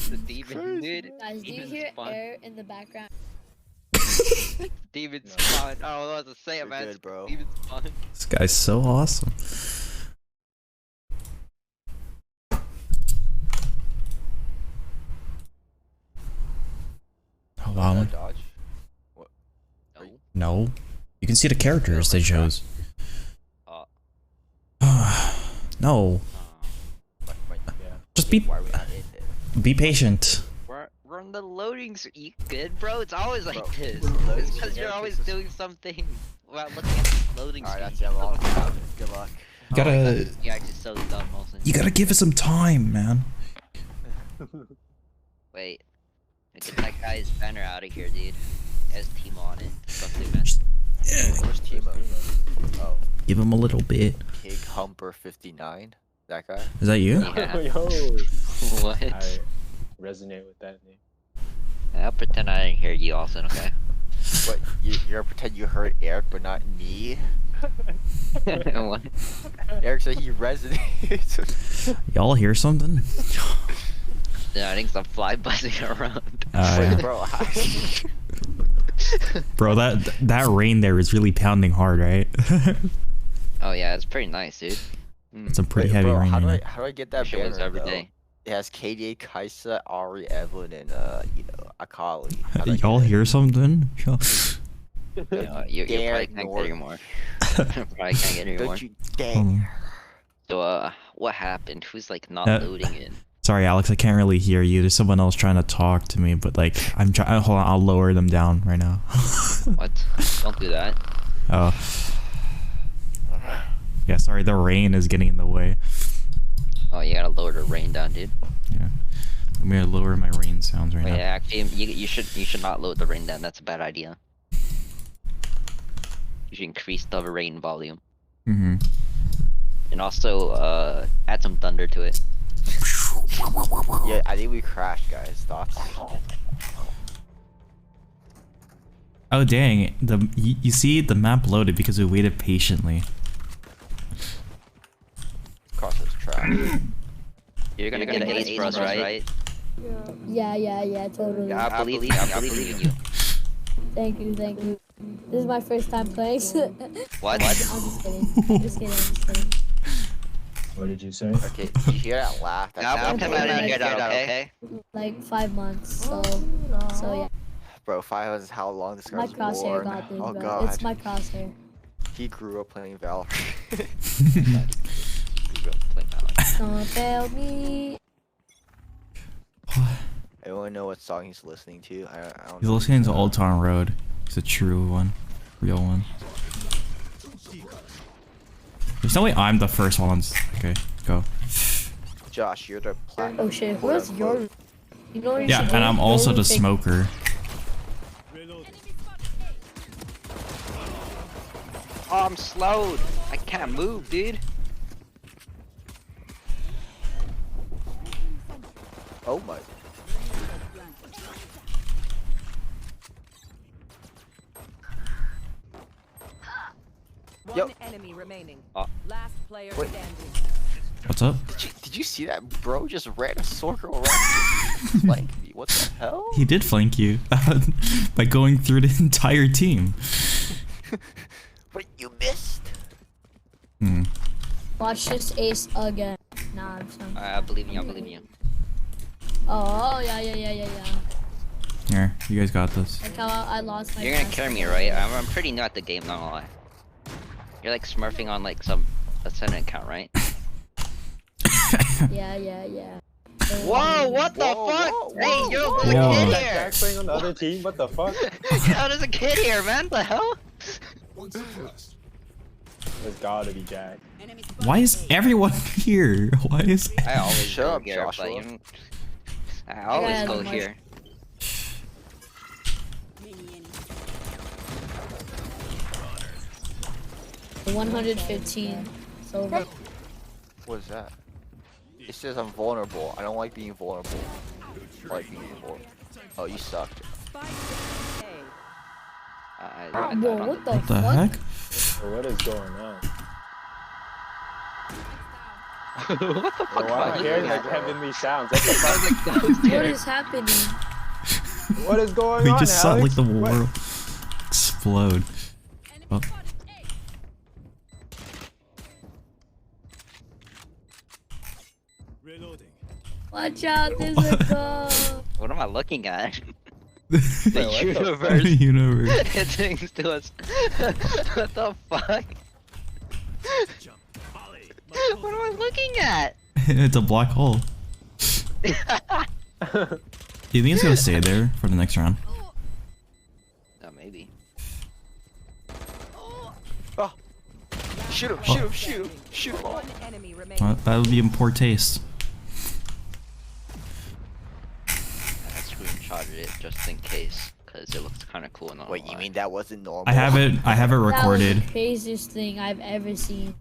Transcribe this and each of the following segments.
The demon, dude. Guys, do you hear air in the background? Demon spawn. I don't know what to say, You're man. good, bro. Demon spawn. This guy's so awesome. Oh wow. Dodge? What? No. No. You can see the characters they chose. No. Just Why are we not in it? be patient. We're on the loadings. You good, bro? It's always like Bro, this. loading It's because screen, you're yeah, always fix this. doing something while looking at the loading Alright, screen. that's good luck. You gotta You're actually so dumb, also. you gotta give it some time, man. Wait. Get that guy's banner out of here, dude. He has Timo on it. Something, man. Where's Timo? Oh, Give him a little bit. Pig Humper 59. That guy? Is that you? Yeah. Yo, What? I resonate with that name. I'll pretend I didn't hear you, also, okay? What? You're pretend you heard Eric but not me? What? Eric said he resonates. Y'all hear something? Yeah, I think some fly buzzing around. Yeah. Bro, Bro, that rain there is really pounding hard, right? Oh yeah, it's pretty nice, dude. It's a pretty wait, heavy bro, rain. how Right do I get that Shit was banner every though? day. It has KDA, Kaisa, Ari, Evelyn, and Akali. How do I Y'all get it? hear something? You probably Dare can't get ignore any me. more. Probably can't get any more. Don't you dare. So what happened? Who's like not Uh, loading in? Sorry, Alex, I can't really hear you. There's someone else trying to talk to me, but like I'm trying. Hold on, I'll lower them down right now. What? Don't do that. Oh. Yeah, sorry, the rain is getting in the way. Oh, you gotta lower the rain down, dude. Yeah. I'm gonna lower my rain sounds right Wait, now. actually, you should not lower the rain down. That's a bad idea. You should increase the rain volume, Mm-hmm. and also add some thunder to it. Yeah, I think we crashed, guys. Thoughts? Oh dang! You see the map loaded because we waited patiently. Cross this track. You're gonna get an ace for us, right? Yeah, totally. Yeah, I believe in you. Thank you. This is my first time playing. What? I'm just kidding. What did you say? Okay, did you hear that laugh? Now pretend I didn't hear that, okay? Like 5 months, so yeah. Bro, 5 months is how long this My guy's crosshair born. got this, Oh bro. god. It's my crosshair. He grew up playing Valorant. Don't fail me. Everyone know what song he's listening to? I don't He's know. listening to Old Town Road. It's a true one, real one. There's no way I'm the first one. Okay, go. Josh, you're the platinum. Oh shit, where's your... You know what you Yeah, should and do? I'm also Go the take- smoker. Oh, I'm slowed. I can't move, dude. Oh my. One enemy remaining. Last player Wait. standing. What's up? Did you see that? Bro just ran a circle around like me. What the hell? He did flank you by going through the entire team. But you missed. Hmm. Watch this ace again. Nah, I'm sorry. I believe in you. I believe in you. Oh, yeah. Here, you guys got this. Like how I lost my You're gonna pass. carry me, right? I'm pretty new at the game, not gonna lie. You're like smurfing on like a Senate account, right? Yeah. Whoa, what the Whoa, fuck? whoa, Hey, whoa. yo, there's Whoa. a kid That here! Jack playing on the other team? What the fuck? Yo, there's a kid here, man. What the hell? There's gotta be Jack. Why is everyone here? Why is? I always Shut go up, here, Joshua. but you... I always Yeah, go the here. The 115. It's over. What is that? It says I'm vulnerable. I don't like being vulnerable. I like being vulnerable. Oh, you sucked. Whoa, what the What the fuck? heck? Bro, what is going on? What the fuck? Bro, why am I hearing like heavenly sounds? What the fuck? What is happening? What is going We on, just saw like Alex? the What? world explode. Oh. Watch out, there's a ghost. What am I looking at? Wait, The what the universe. The universe. It things to us. What the fuck? What am I looking at? It's a black hole. Do you think it's gonna stay there for the next round? Oh, maybe. Oh. Shoot him, shoot him, shoot him, shoot him. One enemy remaining. That would be in poor taste. I screenshotted it just in case, cause it looks kind of cool. Not Wait, you mean that wasn't normal? I have it That was recorded. the craziest thing I've ever seen.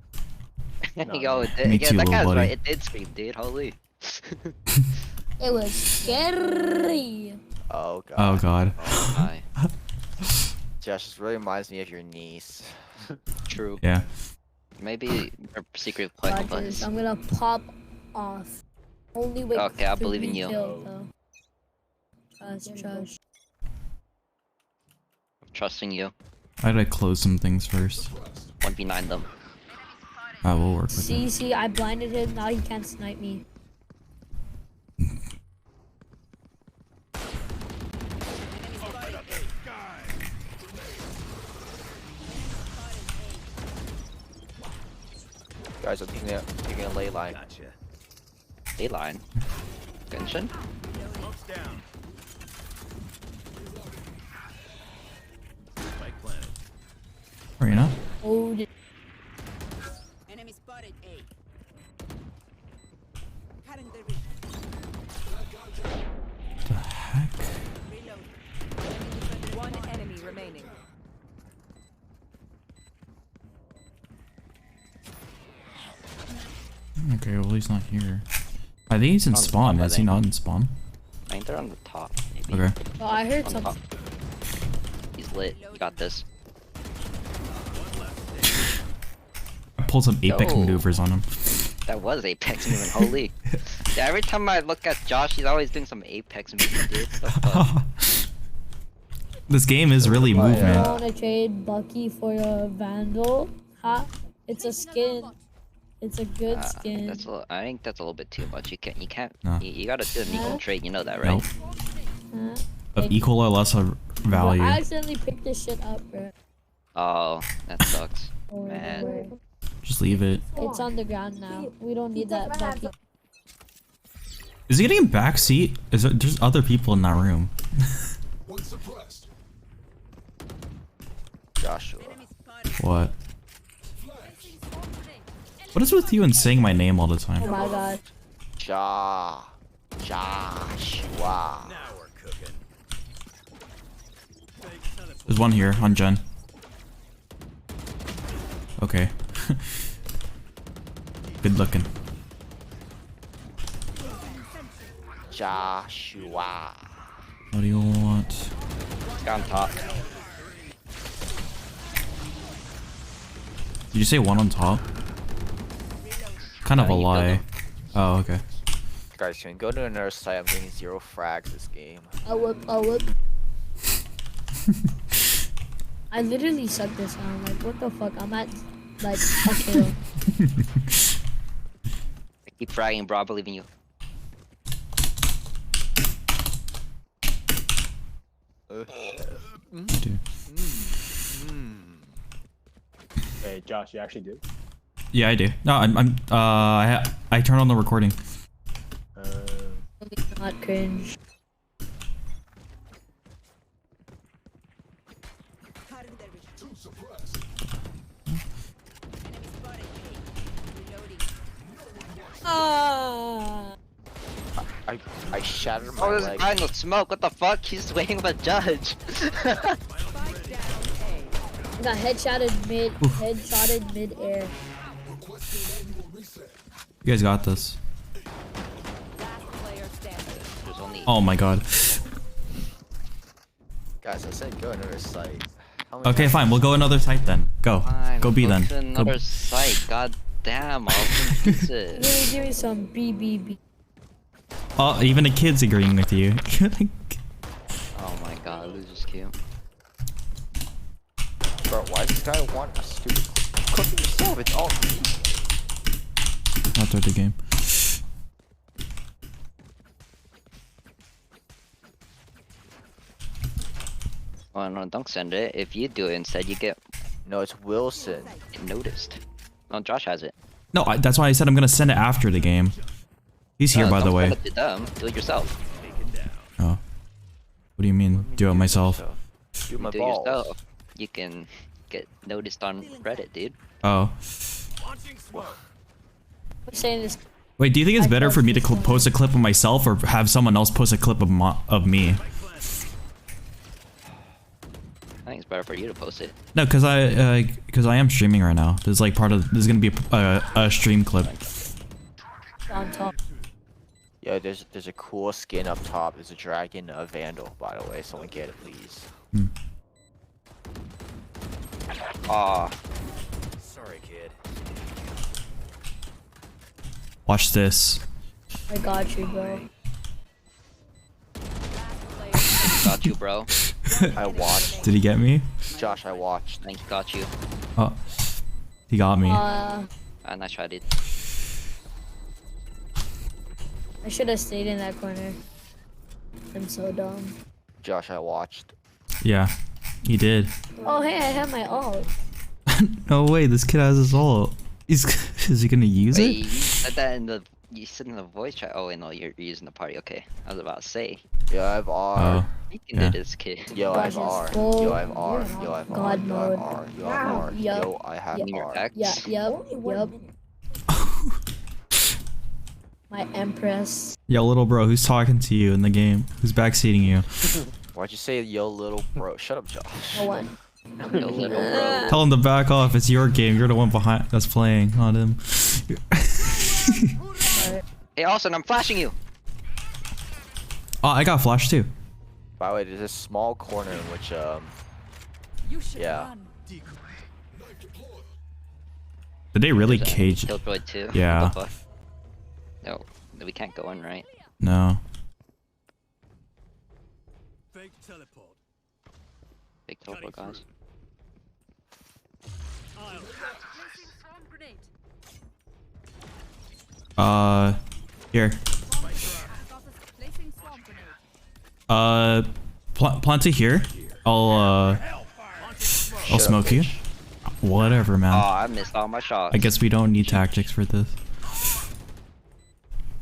Yo, it did, Me yeah, too, that little guy's buddy. right. It did scream, dude. Holy. It was scary. Oh god. Oh god. Oh my. Josh, this really reminds me of your niece. True. Yeah. Maybe your secret plan Watch this. was. I'm gonna pop off. Only wait. Okay, I to believe in you. refill, though. Trust. I'm trusting you. I gotta close some things first. 1v9 them. I will work with it. See, I blinded him. Now he can't snipe me. Guys, I'm taking a ley line. A line. Genshin? Arena? Oh, Enemy spotted A. The heck? One enemy remaining. Okay, well he's not here. I think he's in On spawn. top, I Is he think. not in spawn? I think they're on the top, maybe. Okay. well, I heard On something. top. He's lit. You got this. I pulled some apex Yo. maneuvers on him. That was Apex movement. Holy. Yeah, every time I look at Josh, he's always doing some Apex movement, dude. What the fuck? This game is really Oh, movement. yeah. I want to trade Bucky for a Vandal. Ha! It's a skin. It's a good skin. That's a little, I think that's a little bit too much. You can't. No. You gotta do an equal Huh? trade. You know that, right? Nope. Huh? Of equal or less of Bro, value. I accidentally picked this shit up, bro. Oh, that sucks. Oh, Man. bro. Just leave it. It's on the ground now. We don't need that Bucky. Is he getting a back seat? Is it, there's other people in that room. Joshua. What? What is with you and saying my name all the time? Oh my god. Joshua. There's one here on Jen. Okay. Good looking. Joshua. What do you want? Guy on top. Did you say one on top? Kind of a you killed lie. him. Oh, okay. Guys, can we go to another site? I'm getting 0 frags this game. I'll whip. I literally suck this round. Like, what the fuck? I'm at, like, a kill. I keep fragging, bro. I believe in you. Dude. Hey, Josh, you actually do? Yeah, I do. No, I turned on the recording. Not cringe. Ah. I shattered my Oh, there's a leg. guy in the smoke. What the fuck? He's waiting for the judge. Got headshotted mid-air. You guys got this. Last player standing. There's only. Oh my god. Guys, I said go to another site. How many Okay, times- fine. We'll go another site then. Go. Fine, Go B to then. Go. another site. God Damn, Austin, Jesus. Give me some BBB. Oh, even the kid's agreeing with you. Oh my god, loser's cute. Bro, why does this guy want a stupid cook it yourself? It's all me. I'll start the game. Oh no, don't send it. If you do it instead, you get No, it's Wilson. noticed. Oh, Josh has it. No, that's why I said I'm gonna send it after the game. He's here, by the Don't way. send it to them. Do it yourself. Oh. What do you mean? Do it myself? Do my Do it balls. yourself. You can get noticed on Reddit, dude. Oh. I'm saying this. Wait, do you think it's better for me to post a clip of myself or have someone else post a clip of me? I think it's better for you to post it. No, because I am streaming right now. There's like there's gonna be a stream clip. On top. Yeah, there's a cool skin up top. There's a dragon, a vandal, by the way. Someone get it, please. Aw. Sorry, kid. Watch this. I got you, bro. Got you, bro. I watched. Did he get me? Josh, I watched. I think he got you. Oh, he got me. Nice try, dude. I should have stayed in that corner. I'm so dumb. Josh, I watched. Yeah, he did. Oh, hey, I have my ult. No way, this kid has his ult. Is he gonna use Wait, it? you said that in the voice chat. Oh wait, no, you're using the party. Okay, I was about to say. Yo, I have R. Oh, You can yeah. do this, kid. Yo, I have Gosh, R. it's full. Yo, I have R. Yo, I have R. God Yo, I have mode. R. Yo, I have R. Yup. Yo, I have Name your R. X. Yeah, yep. My Empress. Yo, little bro, who's talking to you in the game? Who's backseating you? Why'd you say yo, little bro? Shut up, Josh. No one. Yo, little bro. Tell him to back off. It's your game. You're the one behind that's playing, not him. Hey, Austin, I'm flashing you. Oh, I got flash too. By the way, there's a small corner in which You should Yeah. run. Did they really There's a cage? Killjoy too. Yeah. What the fuck? No, we can't go in, right? No. Fake teleport. Big teleport, guys. I'll Placing swarm grenade. Here. Placing swarm grenade. Plant it here. I'll smoke you. Whatever, man. Oh, I missed all my shots. I guess we don't need tactics for this.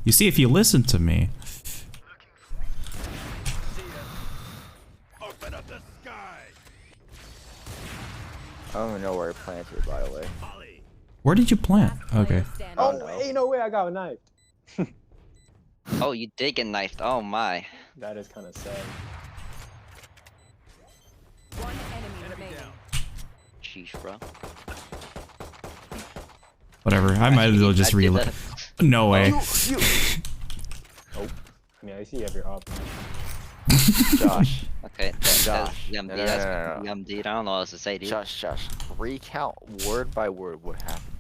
You see, if you listen to me. open up the sky. I don't even know where I planted, by the way. Molly. Where did you plant? Okay. Player standing. Oh, Oh, no. ain't no way I got knifed. Oh, you did get knifed. Oh my. That is kind of sad. One enemy remaining. Sheesh, bro. Whatever. I might as well just I did reload. that. No way. I mean, I see you have your op. Josh. Okay, that's Josh. MD. No, no, That's no, no. MD. I don't know what else to say, dude. Josh, recount word by word what happened.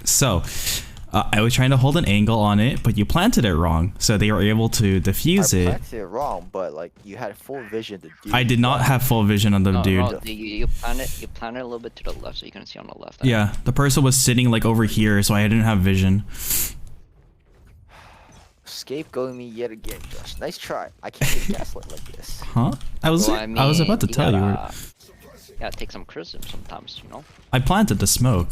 So I was trying to hold an angle on it, but you planted it wrong, so they were able to defuse I it. planted it wrong, but like you had full vision to do. I did not have full vision on them, No, dude. no, you plan it a little bit to the left so you can see on the left. Yeah, the person was sitting like over here, so I didn't have vision. Scapegoating me yet again, Josh. Nice try. I can't get gaslit like this. Huh? I was Well, I was about to tell you. Yeah, take some criticism sometimes, you know. I planted the smoke.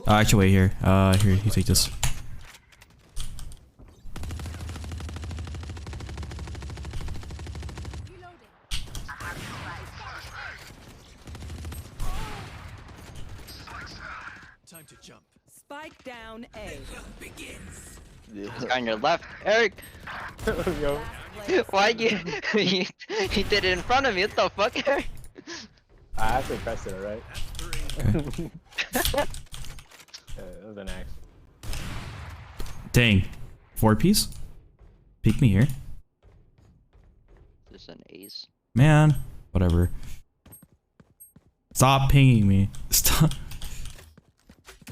Actually, wait here. Here, you take this. Time to jump. Spike down A. This guy on your left, Eric. Yo, Why you he did it in front of me? What the fuck, Eric? I actually pressed it, alright? Okay. That was an axe. Dang. 4-piece? Peek me here. This is an ace. Man. Whatever. Stop pinging me. Stop.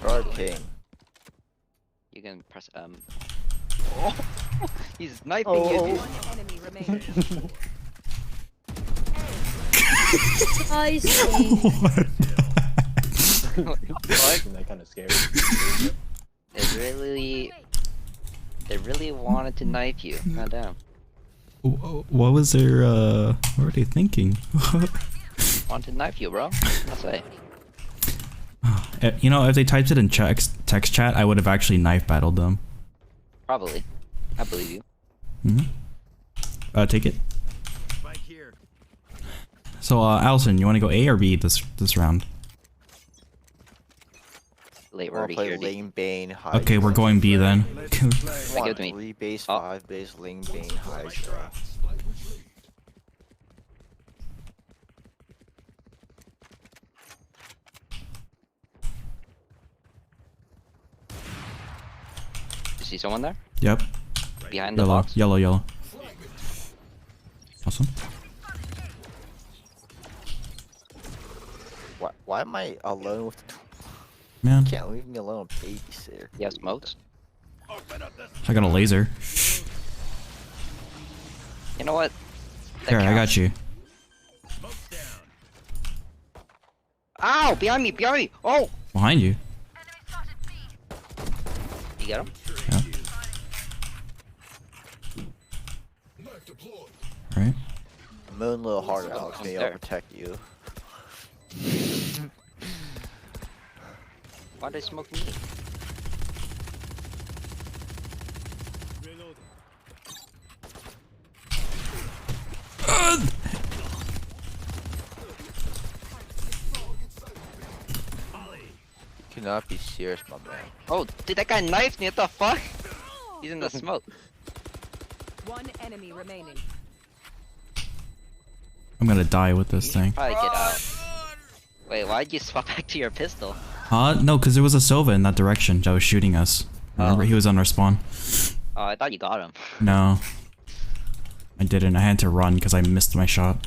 Guard king. You can press Oh, he's sniping Oh. you. Dude. One enemy remaining. I see. What? Isn't that kind of scary? They really wanted to knife you. Goddamn. What was their what were they thinking? Wanted to knife you, bro. I'll say. You know, if they typed it in text chat, I would have actually knife battled them. Probably. I believe you. Take it. Spike here. So, Allison, you want to go A or B this round? Late, we're We'll already play here. dude. lane bane Hydra. Okay, we're going B then. Come Give on, it to me. 3 base, Oh. 5 base, lane bane Hydra. You see someone there? Yep. Behind the Yellow, box? yellow. Awesome. Why am I alone with the Man, Can't leave me alone, babysitter. You have smokes? I got a laser. You know what? That Here, I counts. got you. Ow! Behind me! Behind me! Oh! Behind you. You get him? Yeah. Right. I'm moving a little harder, Alex. Maybe I'll there. protect you. Why'd they smoke me? Reloading. You cannot be serious, my man. Oh, dude, that guy knifed me. What the fuck? He's in the smoke. One enemy remaining. I'm gonna die with this thing. Probably get out. Wait, why'd you swap back to your pistol? Huh? No, because there was a Sova in that direction that was shooting us. Remember, he was on our spawn. Oh, I thought you got him. No. I didn't. I had to run because I missed my shot.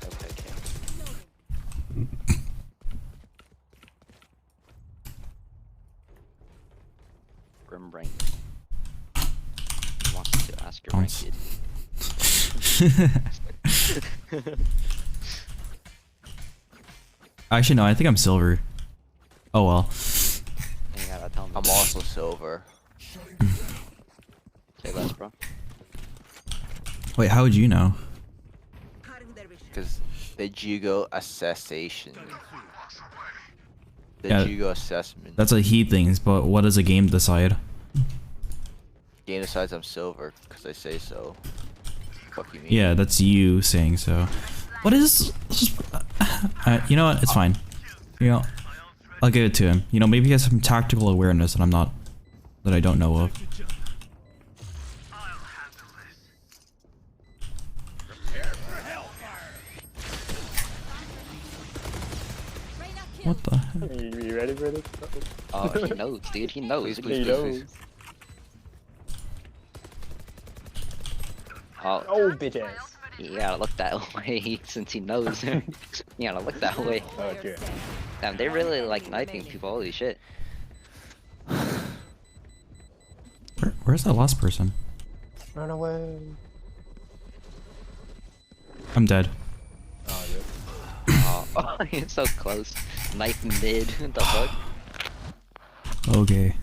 Okay. Grim rank. Wants to ask your rank, Bounce. kid. Actually, no, I think I'm silver. Oh well. You gotta tell me. I'm also silver. Say less, bro. Wait, how would you know? Because the Jugo assessation. The Yeah. Jugo assessment. That's a heat thing, but what does a game decide? Game decides I'm silver, because I say so. Fuck you mean? Yeah, that's you saying so. What is... you know what? It's fine. You know, I'll give it to him. You know, maybe he has some tactical awareness that I'm not... that I don't know of. What the heck? You ready for this? Oh, he knows, dude. He knows. Please, He please, knows. please. Oh, Oh, bitch ass. you gotta look that way since he knows. You gotta look that way. Oh, dear. Damn, they really like knifing people. Holy shit. Where's that last person? Run away. I'm dead. Oh, yeah. Oh, it's so close. Knife mid. What the fuck? Okay.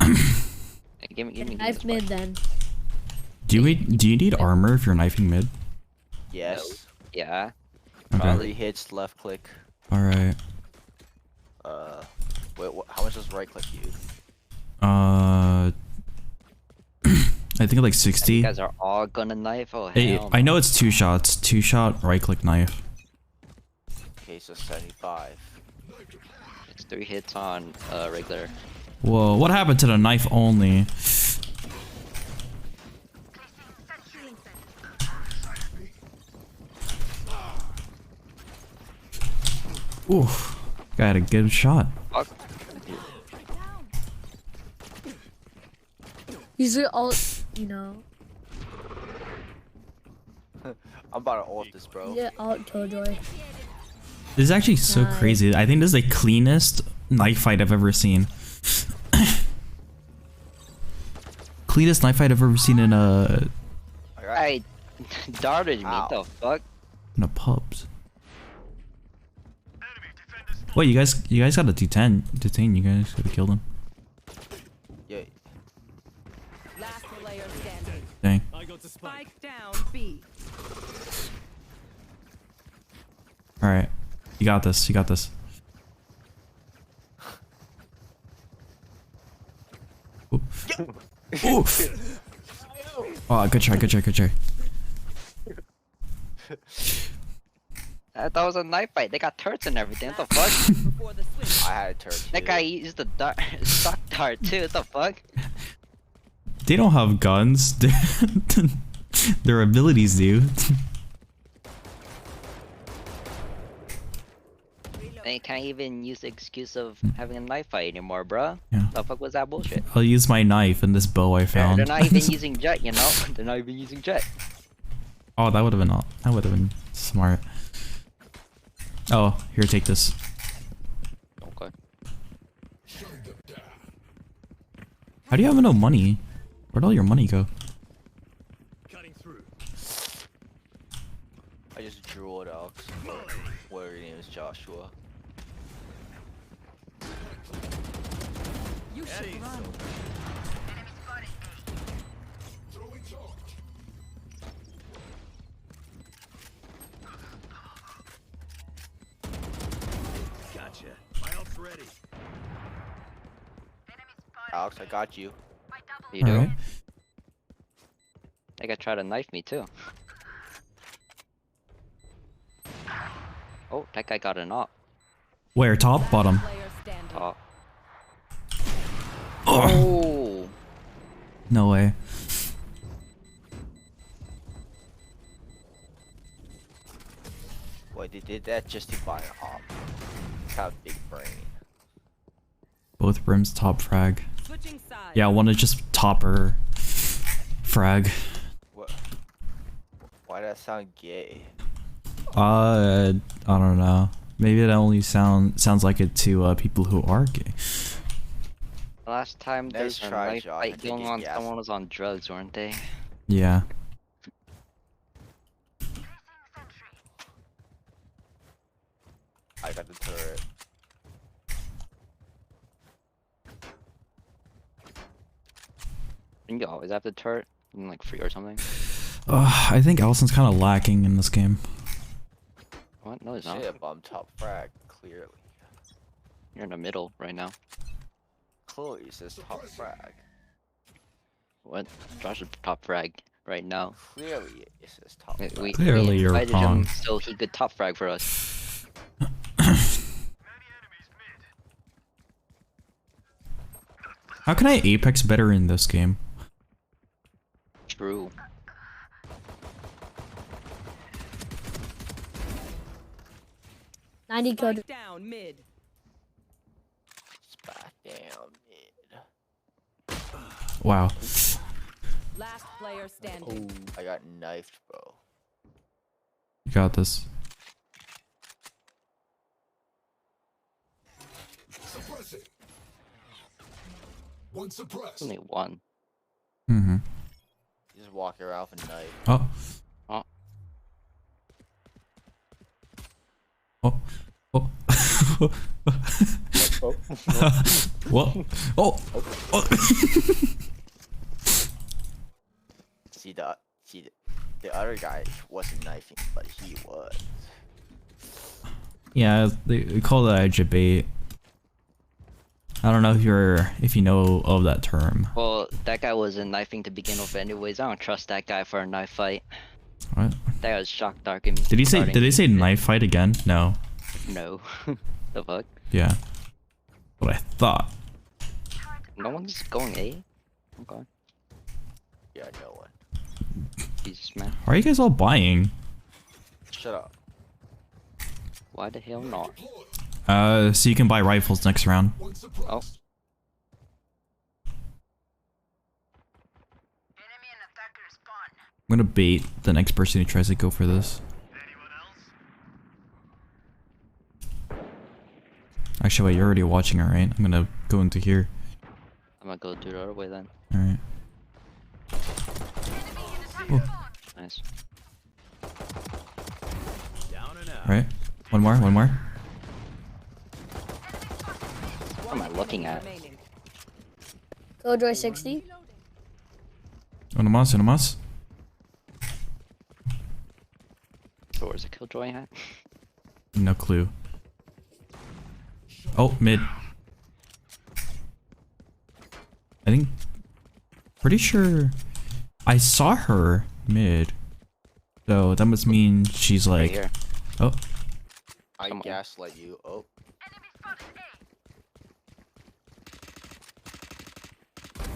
Hey, give me Knife this mid one. then. Do you need armor if you're knifing mid? Yes. Yeah. Okay. 3 hits, left click. Alright. Wait, how much does right click use? I think like You 60. guys are all gonna knife? Oh, Hey, hell I no. know it's 2 shots. 2 shot, right click knife. Okay, so 75. It's 3 hits on regular. Whoa, what happened to the knife only? Oof. Guy had a good shot. Fuck. He's all, you know. I'm about to ult this, bro. Get out, Killjoy. This is actually so Nice. crazy. I think this is the cleanest knife fight I've ever seen. Cleanest knife fight I've ever seen in a I darted me. Ow. The fuck? pubs. Wait, you guys got to detain you guys gotta kill them. Yeah. Last player standing. Dang. I got the spike. Spike down B. Alright. You got this, you got this. Oop. Ooh. Oh, good try, good try, good try. That was a knife fight. They got turrets and everything. What the fuck? Before the switch. I had a turret. That too. guy used the stock dart too. What the fuck? They don't have guns. Their abilities do. They can't even use the excuse of having a knife fight anymore, bruh. Yeah. The fuck was that bullshit? I'll use my knife and this bow I found. They're not even using jet, you know? They're not even using jet. Oh, that would have been smart. Oh, here, take this. Okay. How do you have no money? Where'd all your money go? Cutting through. I just drew it out. Whatever your name is, Joshua. You should run. Gotcha. My ult's ready. Alex, I got you. You do? Alright. They got try to knife me too. Oh, that guy got an op. Where? Top? Bottom? Player standing. Top. Oh, Oh, no way. Boy, they did that just to buy an op. Have a big brain. Both brims top frag. Switching sides. Yeah, one is just topper frag. What? Why that sound gay? I don't know. Maybe that only sounds like it to people who are gay. last time Nice there's a try, knife Josh. I fight think going it's on, gas. someone was on drugs, weren't they? Yeah. I got the turret. Didn't you always have the turret? In like free or something? I think Allison's kind of lacking in this game. What? No, he's not. Shit, but I'm top frag, clearly. You're in the middle right now. Clearly it says top frag. What? Josh is top frag right now. Clearly it says top frag. We Clearly you're invited wrong. him so he could top frag for us. How can I Apex better in this game? True. Ninety killed. Spike down mid. Spot down mid. Wow. Last player standing. I got knifed, bro. You got this. Suppress it. One suppressed. Only one. Mm-hmm. Just walk around with a knife. Oh. Oh. Oh. Oh. Oh, What? Oh. Oh. See the other guy wasn't knifing, but he was. Yeah, they call that a debate. I don't know if you know of that term. Well, that guy wasn't knifing to begin with anyways. I don't trust that guy for a knife fight. What? That guy was shock darking. Did he say knife fight again? No. No. The fuck? Yeah. What I thought. No one's going A? Okay. Yeah, no one. Jesus, man. Why are you guys all buying? Shut up. Why the hell not? So you can buy rifles next round. One suppressed. Oh. I'm gonna bait the next person who tries to go for this. Actually, wait, you're already watching it, right? I'm gonna go into here. I'm gonna go do the other way then. Alright. Nice. Down and out. Alright. One more, one more. What am I looking at? Remaining. Killjoy 60. Uno más, uno más. So where's the Killjoy at? No clue. Oh, mid. I think... Pretty sure... I saw her mid. So that must mean she's Right like... here. Oh, I Come on. gaslight you. Oh,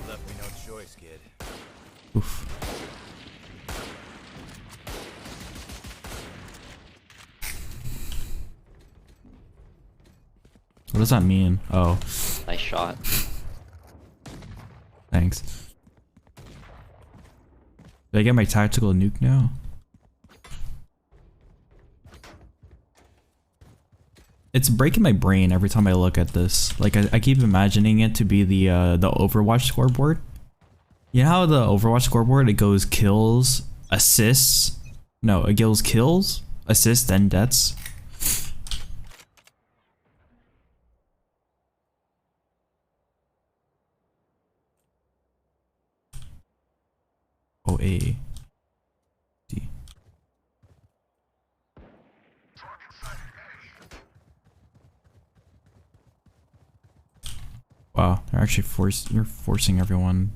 Left me no choice, kid. oof. What does that mean? Oh, Nice shot. thanks. Did I get my tactical nuke now? It's breaking my brain every time I look at this. Like I keep imagining it to be the Overwatch scoreboard. You know how the Overwatch scoreboard it goes kills, assists. No, it goes kills, assists, then deaths. Oh, A. D. Wow, they're actually you're forcing everyone.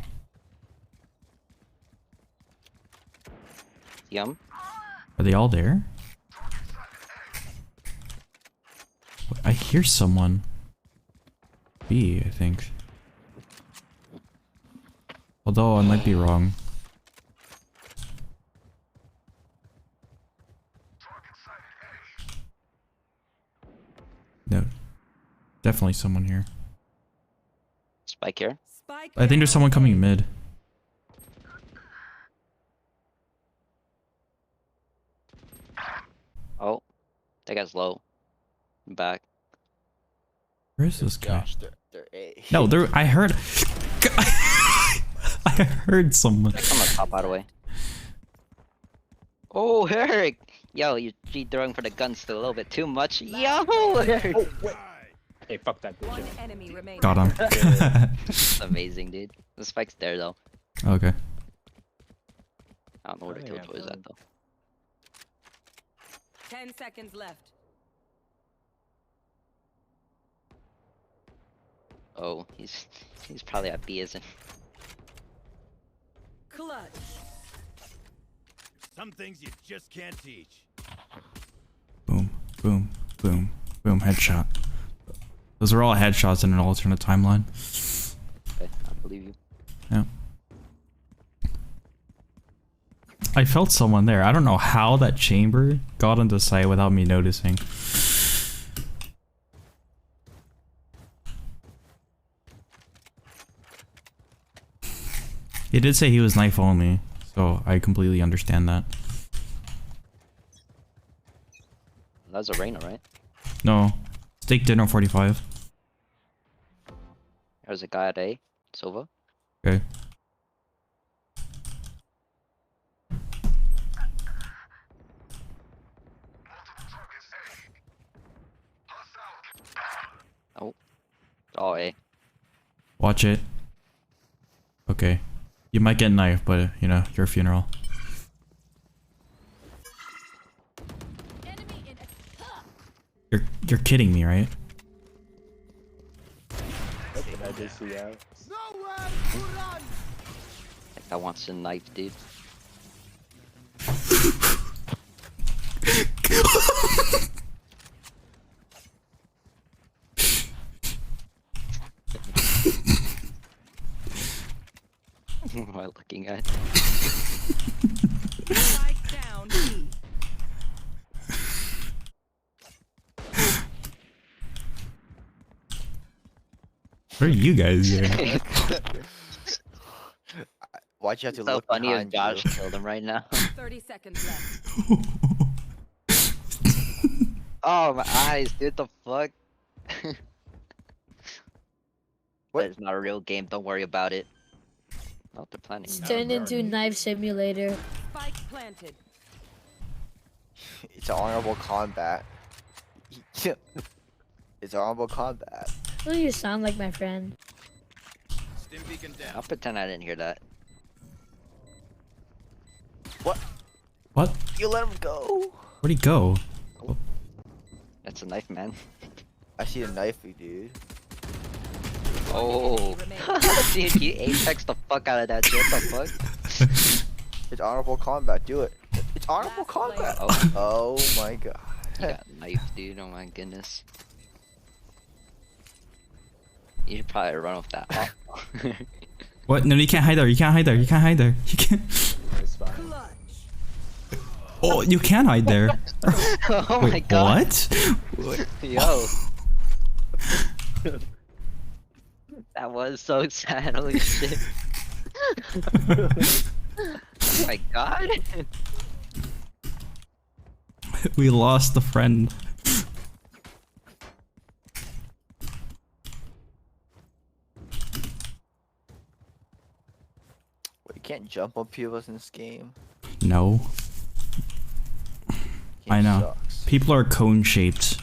Yum. Are they all there? I hear someone. B, I think. Although I might be wrong. No. Definitely someone here. Spike here. Spike I think there's down someone coming A. mid. Oh, that guy's low. Back. Where is this guy? gosh, they're A. No, there. I heard. I heard someone. I'm gonna top out of the way. Oh, Eric! Yo, you throwing for the guns a little bit too much. Yo, Eric! Oh, wait. Hey, fuck that bitch. One Yeah. enemy remaining. Got him. Amazing, dude. The spike's there though. Okay. I don't know where the Oh, yeah, Killjoy is at though. 10 seconds left. Oh, he's probably at B, isn't? Clutch. Some things you just can't teach. Boom, boom, boom, boom. Headshot. Those are all headshots in an alternate timeline. Okay, I believe you. Yeah. I felt someone there. I don't know how that chamber got into sight without me noticing. He did say he was knife only, so I completely understand that. That's a Reyna, right? No. Steak dinner 45. There's a guy at A. Silva. Okay. Oh, A. Watch it. Okay. You might get knifed, but you know, your funeral. You're kidding me, right? I did see that. That guy wants to knife, dude. What am I looking at? Spike down B. What are you guys doing? Why'd you have to So look funny if behind Josh you? killed him right now. 30 seconds left. Oh my eyes, dude, the fuck? What? That is not a real game, don't worry about it. Oh, they're planning. It's turned into knife simulator. Spike planted. It's honorable combat. It's honorable combat. Oh, you sound like my friend. Stim beacon down. I'll pretend I didn't hear that. What? What? You let him go. Where'd he go? That's a knife, man. I see a knife, dude. Oh, dude, you apex the fuck out of that shit. What the fuck? It's honorable combat. Do it. It's honorable Last player. combat. Oh, Oh my god. you got knife, dude. Oh my goodness. You should probably run with that. Oh. What? No, you can't hide there. You can't hide there. You can't hide there. You can't. It's fine. Clutch. Oh, you can hide there. Oh my Wait, god. what? Yo. That was so sad. Holy shit. Oh my god. We lost a friend. Wait, you can't jump on people in this game. No. Game I know. Sucks. People are cone shaped.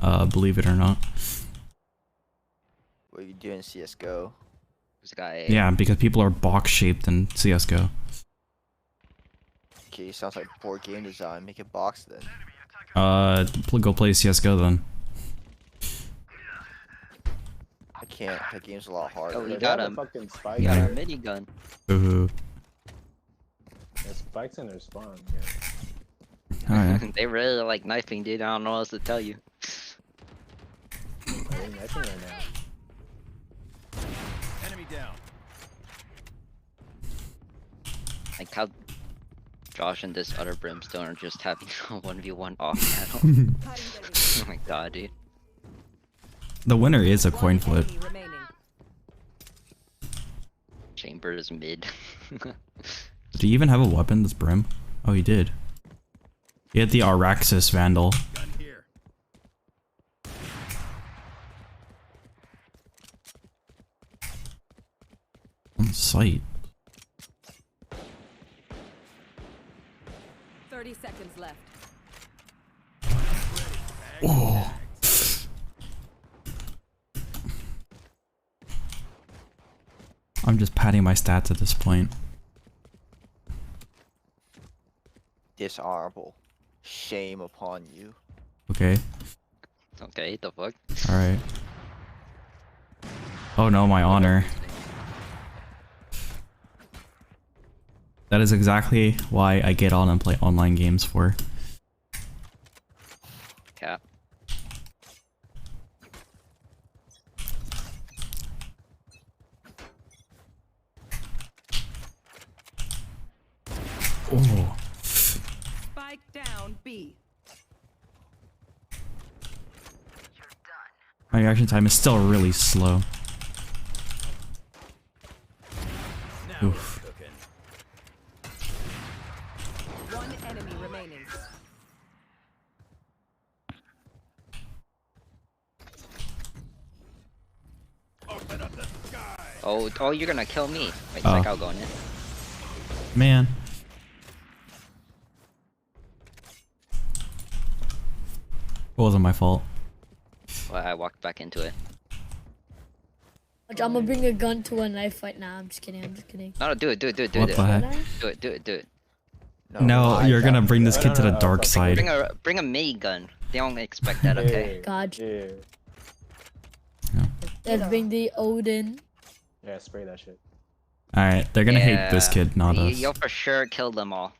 Believe it or not. What you do in CS:GO? This guy. Yeah, because people are box shaped in CS:GO. Okay, sounds like poor game design. Make it box then. Go play CS:GO then. I can't. That game's a lot harder. Oh, They you got have a him. fucking spike. You got a there. minigun. Ooh. There's spikes in their spawn. Yeah. Alright. They really like knifing, dude. I don't know what else to tell you. They're knifing right now. Enemy down. Like how Josh and this other brimstone are just having a 1v1 off channel. Oh my god, dude. The winner is a coin flip. Enemy remaining. Chamber is mid. Do you even have a weapon that's brim? Oh, he did. He had the Araxis Vandal. Gun here. On site. 30 seconds left. Oh. I'm just padding my stats at this point. Dishonorable. Shame upon you. Okay. Okay, the fuck? Alright. Oh no, my honor. That is exactly why I get on and play online games for. Cap. Oh. Spike down B. My reaction time is still really slow. Now Oof. we're cooking. One enemy remaining. Open up the sky. Oh, you're gonna kill me. Wait, Oh. like I'll go in it. Man. It wasn't my fault. Well, I walked back into it. I'm gonna bring a gun to a knife fight now. I'm just kidding. I'm just kidding. No, do it, do it, do it, do What it. the heck? Do it, do it, do it. No, I you're gonna got bring it. this kid to the dark side. Bring a minigun. They don't expect that, okay? God. Yeah. Let's bring the Odin. Yeah, spray that shit. Alright, they're gonna hate this Yeah. kid, not us. You'll for sure kill them all.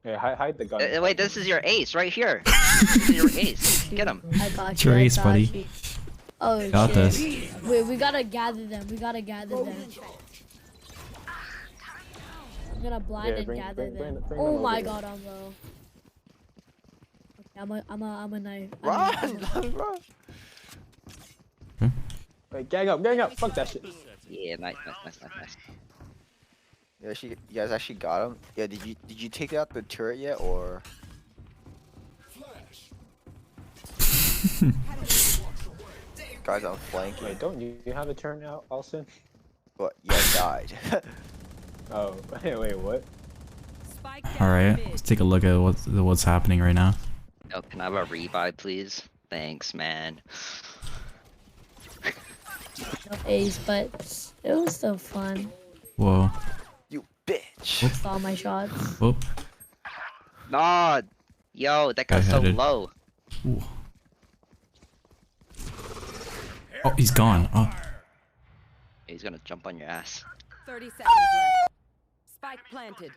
Yeah, hide the gun. Wait, this is your ace right here. This is your ace. Get him. I got It's you. your I ace, got buddy. you. Oh Got shit. this. Wait, we gotta gather them. We gotta gather them. I'm gonna blind Yeah, and bring- gather bring- them. bring- bring Oh them over my here. god, I'm low. Okay, I'm a knife. Run! Run! Wait, gang up, gang up. Fuck that shit. Yeah, nice, nice, nice, nice, nice. Yeah, you guys actually got him. Yeah, did you take out the turret yet, or? Guys, I'm flanking. Wait, don't you have a turn out, Alston? But yeah, I died. Oh, wait, what? Spike down All right, mid. let's take a look at what's happening right now. Yo, can I have a rebuy, please? Thanks, man. No Ace, but it was still fun. Whoa, You bitch. Missed all my shots. whoop. Nah, yo, that guy's so headed. low. Ooh. Oh, he's gone. Oh, He's gonna jump on your ass. 30 seconds left. Spike planted.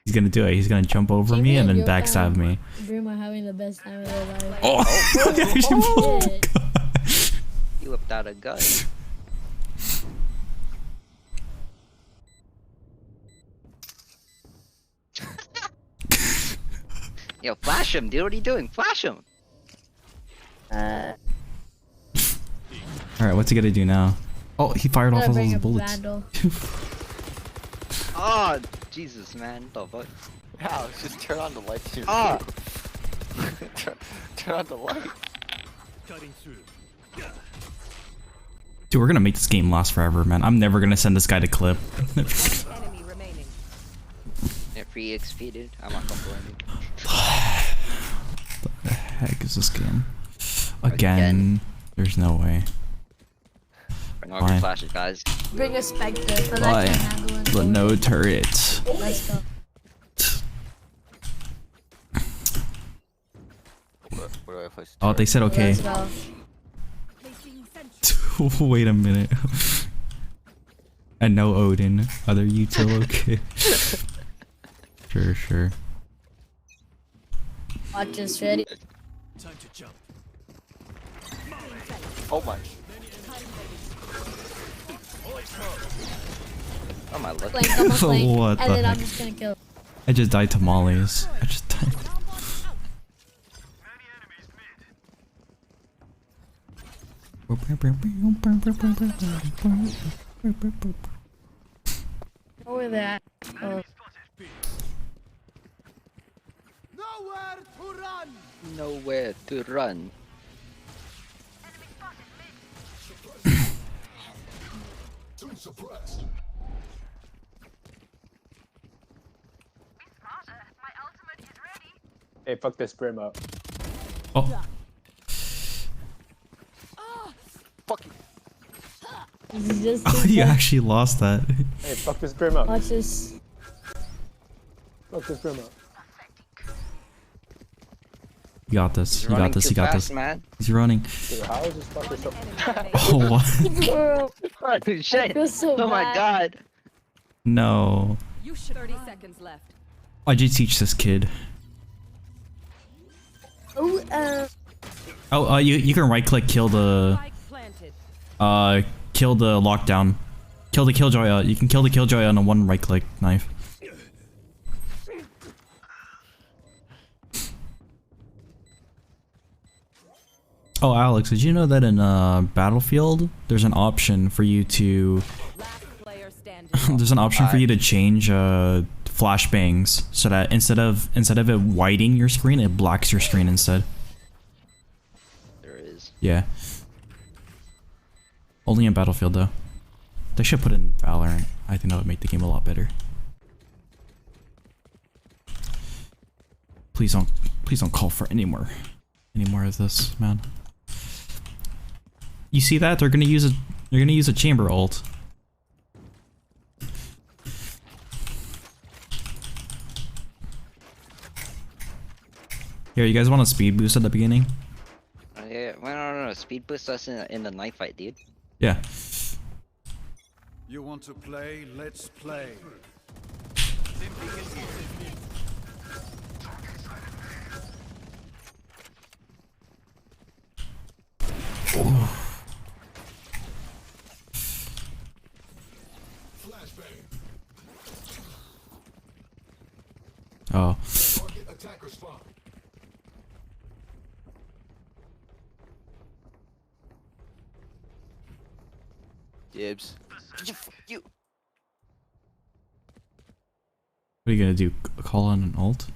he's gonna do it. He's gonna jump over me and then backstab me. Brim are having the best time of their life. Oh, Shit. You whipped out a gun. Yo, flash him, dude. What are you doing? Flash him. Uh, all right, what's he gonna do now? Oh, he fired off gotta all bring his a bullets. vandal. Oh, Jesus, man. What the fuck? How? Just turn on the lights. Ah. Turn on the light. Cutting through. Dude, we're gonna make this game last forever, man. I'm never gonna send this guy to clip. Enemy remaining. Yeah, free XP, dude. I'm not gonna blame you. The heck is this game? Again. There's no way. Bring all your Fine. flashes, guys. Bring a Spectre so that Why? can handle it. But no turret. Let's go. Where do I place the Oh, they turret? said okay. Let's go. Wait a minute. And no Odin. Are you two okay? Sure. Watch this, ready? Time to jump. Oh my. Oh my luck. Flank, I'm a flank. What and the then I'm heck? just gonna kill. I just died to mollies. I just died. Know where they're at. Oh, Nowhere to run. Hey, fuck this Brim up. Oh, Fuck you. he's just you actually lost that. Hey, fuck this Brim up. watch this. Fuck this Brim up. You got this. He's You running got this. too You got fast, this. man. He's running. Dude, how is this fucker so... Oh, what? Bro, Oh, shit. feel so Oh my bad. god. No. You should 30 seconds left. Why'd you teach this kid? Oh, Oh, you can right click, kill the Spike planted. kill the lockdown, kill the killjoy. You can kill the killjoy on a one right click knife. Oh, Alex, did you know that in Battlefield there's an option for you to Last player standing. there's an option for you to change flashbangs so that instead of it whiting your screen, it blacks your screen instead. There is. Yeah. Only in Battlefield though. They should put it in Valorant. I think that would make the game a lot better. Please don't call for any more of this, man. You see that? They're gonna use a chamber ult. Here, you guys want a speed boost at the beginning? Yeah, well, no. Speed boost us in the knife fight, dude. Yeah. You want to play? Let's play. Oh. Dibs. You. What are you gonna do? Call on an ult?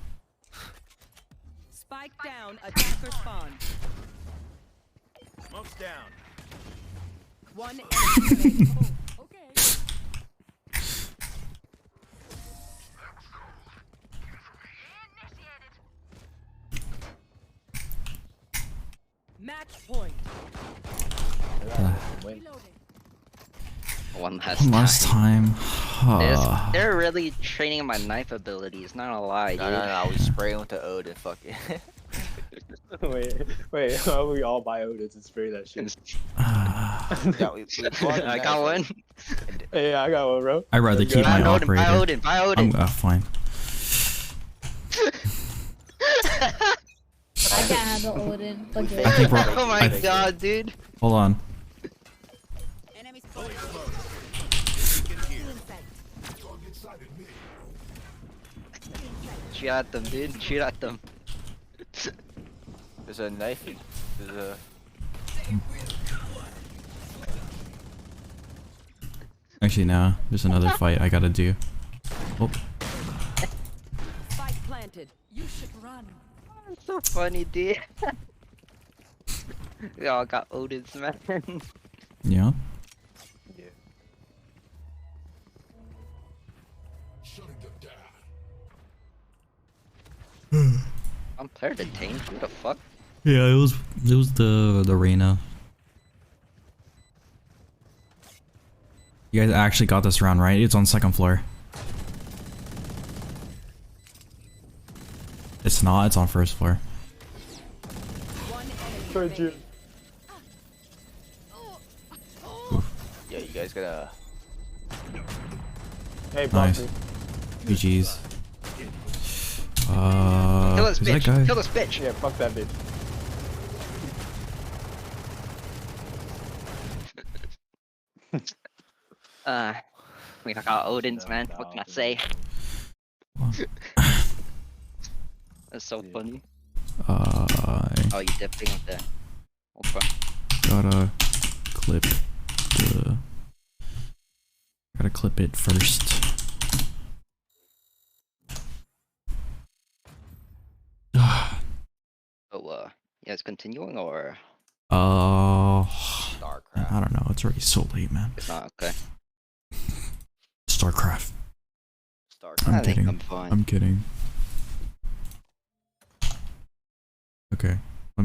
Spike down. Attacker spawn. Smoke's down. One enemy remaining. Okay. Match point. Win. One One last time. time. They're really training my knife abilities, not gonna lie, dude. No, we spray him with the Odin, fuck it. Wait, how about we all buy Odins and spray that shit? Yeah, we I got one. Hey, I got one, bro. I'd rather keep Buy my Odin, buy operator. Odin, buy Odin. Fine. I can't handle Odin. Look I think we're. Oh my god, dude. Hold on. Shoot at them, dude. Shoot at them. There's a knife. There's a. Actually, no. There's another fight I gotta do. Oh, Spike planted. You should run. That's so funny, dude. We all got Odins, man. yeah. I'm player detained. Who the fuck? Yeah, it was the Reyna. You guys actually got this round, right? It's on second floor. It's not, it's on first floor. One enemy Third remaining. June. Yeah, you guys gotta. Hey, block Nice. me. GG's. Kill this who's that bitch. guy? Kill this bitch. Yeah, fuck that bitch. We got Odins, man. What can I say? That's so funny. Oh, you dipping with the. Okay. Gotta clip the. Gotta clip it first. So, you guys continuing or StarCraft. I don't know. It's already so late, man. it's not okay? StarCraft. StarCraft. I'm I think kidding. I'm fine. I'm kidding. Okay.